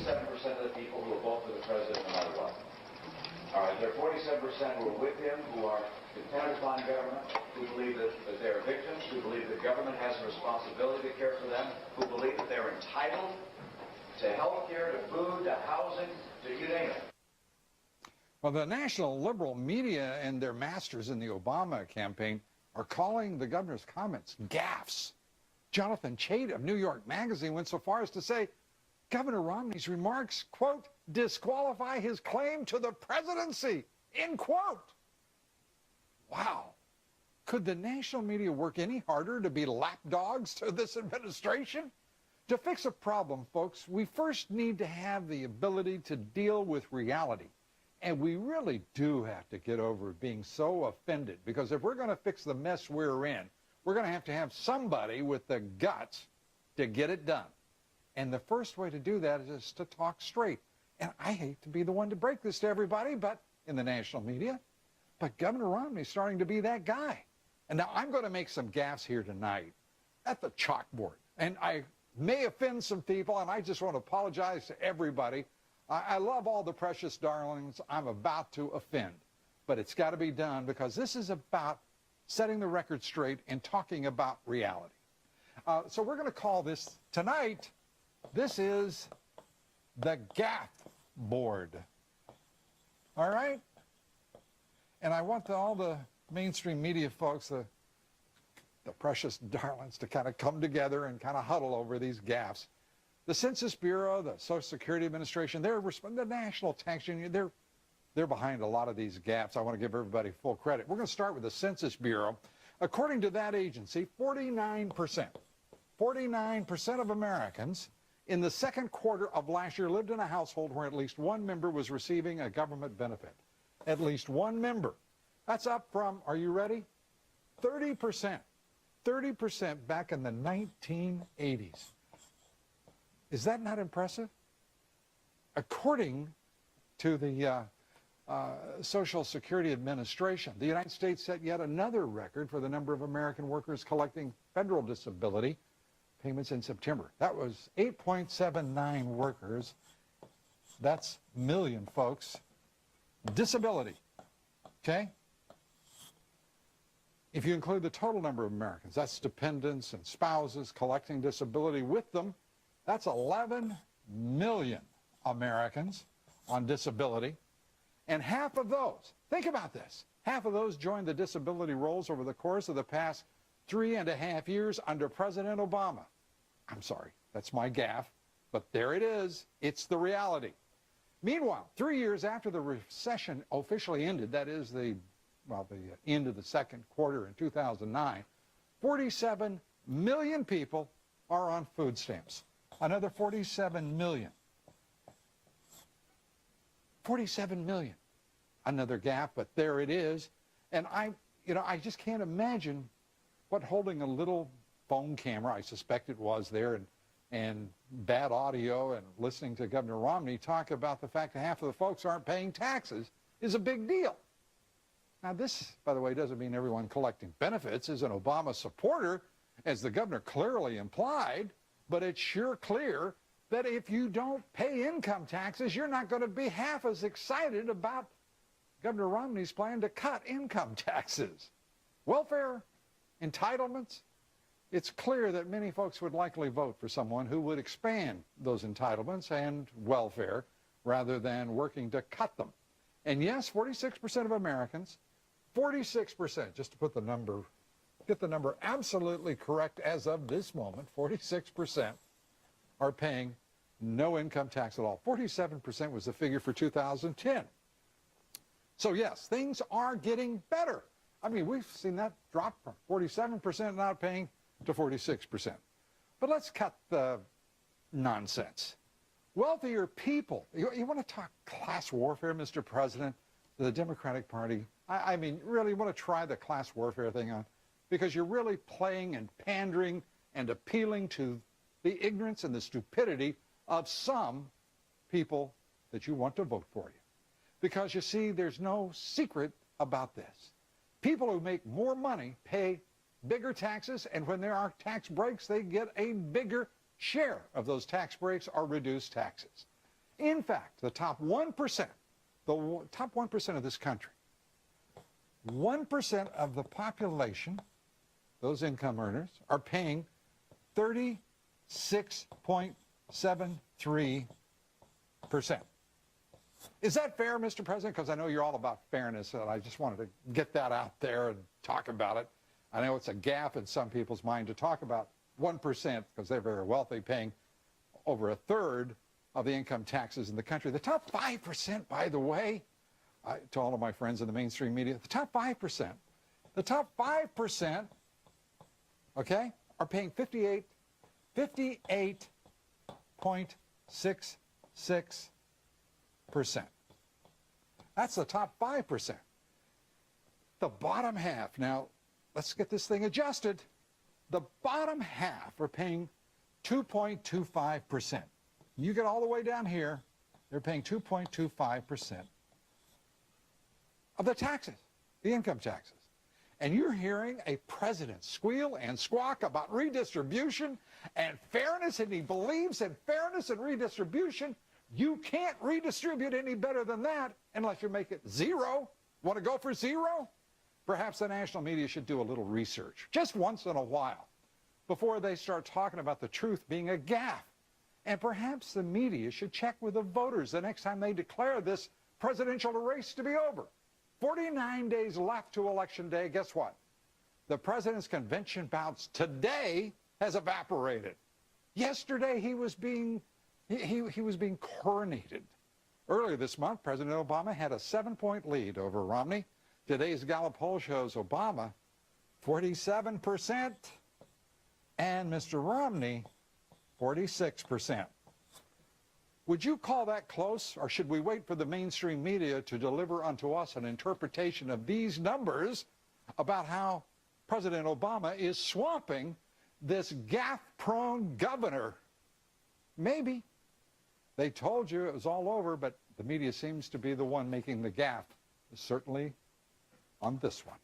47% of the people who will vote for the president no matter what. All right, there are 47% who are with him, who are dependent upon government, who believe that they're victims, who believe that government has a responsibility to care for them, who believe that they're entitled to health care, to food, to housing, to you name it. Well, the national liberal media and their masters in the Obama campaign are calling the governor's comments gaffes. Jonathan Chait of New York Magazine went so far as to say Governor Romney's remarks, quote, disqualify his claim to the presidency, end quote. Wow. Could the national media work any harder to be lapdogs to this administration? To fix a problem, folks, we first need to have the ability to deal with reality. And we really do have to get over being so offended, because if we're going to fix the mess we're in, we're going to have somebody with the guts to get it done. And the first way to do that is to talk straight. And I hate to be the one to break this to everybody, but in the national media, but Governor Romney's starting to be that guy. And now I'm going to make some gaffes here tonight at the chalkboard. And I may offend some people, and I just want to apologize to everybody. I love all the precious darlings I'm about to offend, but it's got to be done, because this is about setting the record straight and talking about reality. So we're going to call this tonight, this is the Gaffe board. All right? And I want all the mainstream media folks, the precious darlings, to kind of come together and kind of huddle over these gaffes. The Census Bureau, the Social Security Administration, the National Tax Union, they're behind a lot of these gaffes. I want to give everybody full credit. We're going to start with the Census Bureau. According to that agency, 49% of Americans in the second quarter of last year lived in a household where at least one member was receiving a government benefit. At least one member. That's up from, are you ready? 30%. 30% back in the 1980s. Is that not impressive? According to the Social Security Administration, the United States set yet another record for the number of American workers collecting federal disability payments in September. That was 8.79 workers. That's million, folks. Disability, okay? If you include the total number of Americans, that's dependents and spouses collecting disability with them, that's 11 million Americans on disability. And half of those, think about this, half of those joined the disability rolls over the course of the past 3.5 years under President Obama. I'm sorry, that's my gaffe, but there it is. It's the reality. Meanwhile, 3 years after the recession officially ended, that is the end of the second quarter in 2009, 47 million people are on food stamps. Another 47 million. 47 million. Another gap, but there it is. And I just can't imagine what holding a little phone camera, I suspect it was there, and bad audio and listening to Governor Romney talk about the fact that half of the folks aren't paying taxes is a big deal. Now this, by the way, doesn't mean everyone collecting benefits is an Obama supporter, as the governor clearly implied, but it's sure clear that if you don't pay income taxes, you're not going to be half as excited about Governor Romney's plan to cut income taxes. Welfare, entitlements, it's clear that many folks would likely vote for someone who would expand those entitlements and welfare rather than working to cut them. And yes, 46% of Americans, 46%, just to put the number, get the number absolutely correct as of this moment, 46% are paying no income tax at all. 47% was the figure for 2010. So yes, things are getting better. I mean, we've seen that drop from 47% not paying to 46%. But let's cut the nonsense. Wealthier people, you want to talk class warfare, Mr. President, the Democratic Party? I mean, really, you want to try the class warfare thing on? Because you're really playing and pandering and appealing to the ignorance and the stupidity of some people that you want to vote for you. Because you see, there's no secret about this. People who make more money pay bigger taxes, and when there are tax breaks, they get a bigger share of those tax breaks or reduced taxes. In fact, the top 1%, top 1% of this country, 1% of the population, those income earners, are paying 36.73%. Is that fair, Mr. President? Because I know you're all about fairness, and I just wanted to get that out there and talk about it. I know it's a gaffe in some people's mind to talk about 1%, because they're very wealthy, paying over a third of the income taxes in the country. The top 5%, by the way, to all of my friends in the mainstream media, the top 5%, okay, are paying 58.66%. That's the top 5%. The bottom half, now let's get this thing adjusted. The bottom half are paying 2.25%. You get all the way down here, they're paying 2.25% of the taxes, the income taxes. And you're hearing a president squeal and squawk about redistribution and fairness, and he believes in fairness and redistribution. You can't redistribute any better than that unless you make it zero. Want to go for zero? Perhaps the national media should do a little research, just once in a while, before they start talking about the truth being a gaffe. And perhaps the media should check with the voters the next time they declare this presidential race to be over. 49 days left to Election Day. Guess what? The president's convention bounce today has evaporated. Yesterday he was being coronated. Earlier this month, President Obama had a 7-point lead over Romney. Today's Gallup poll shows Obama 47% and Mr. Romney 46%. Would you call that close, or should we wait for the mainstream media to deliver unto us an interpretation of these numbers about how President Obama is swamping this gaffe-prone governor? Maybe. They told you it was all over, but the media seems to be the one making the gaffe, certainly on this one.